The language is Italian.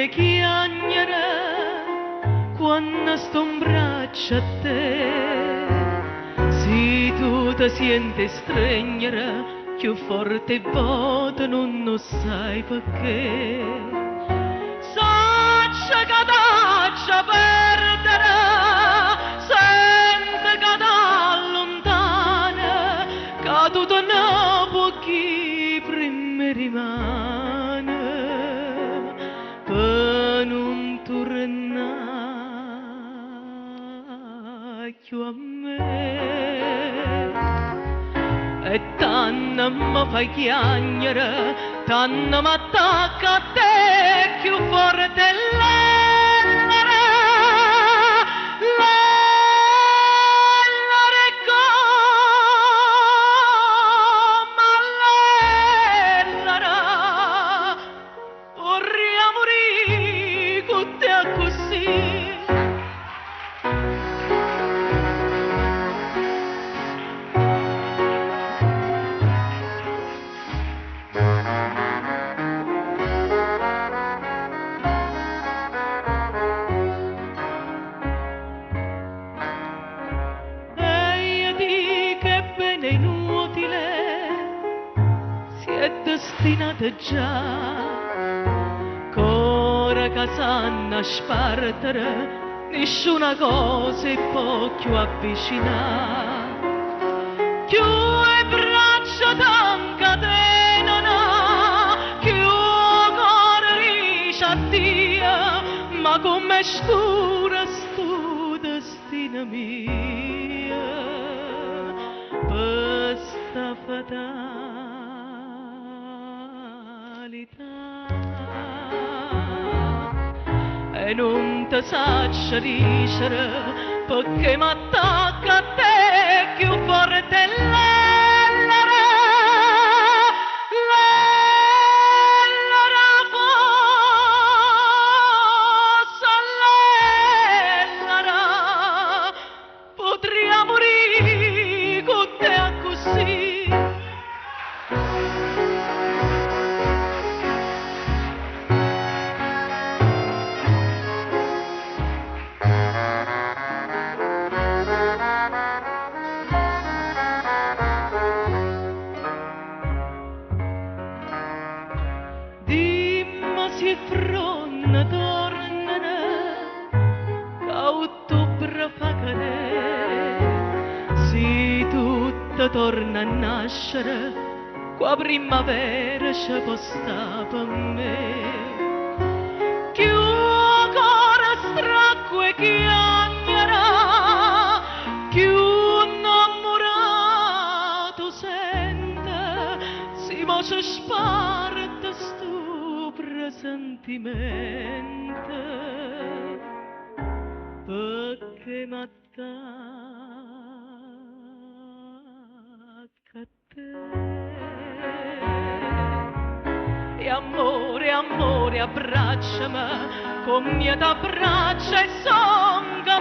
che chiagnere quando sto in braccio a te. Se tu ti senti stregnere, più forte voto non lo sai perché. Saccia che taccia perdere, sente che t'allontana, che tutto ne può chi prima rimane, per non tornare più a me. E tanto mi fai chiagnere, tanto mi attacca a te, più forte l'ellere, l'ellere come l'ellere, vorrei morire con te così. È inutile, si è destinata già, ora che sanno spartere, nessuna cosa può più avvicinare. Più le braccia t'incatenano, più il cuore dice addio, ma come scura sto destino mio. Questa fatalità e non ti saccia dicere perché mi attacca a te più forte l'ellere, l'ellere fosse l'ellere, potrei morire con te così. Dimmi se fronna tornano, che ottobre fa cadere, se tutto torna a nascere, qua primavera ci può stare per me. Chi il cuore stracco e chiagnera, chi innamorato sente, si voce sparte sto presentimento, perché m'attacca a te. E amore, amore, abbracciami, con mia t'abbraccia e son che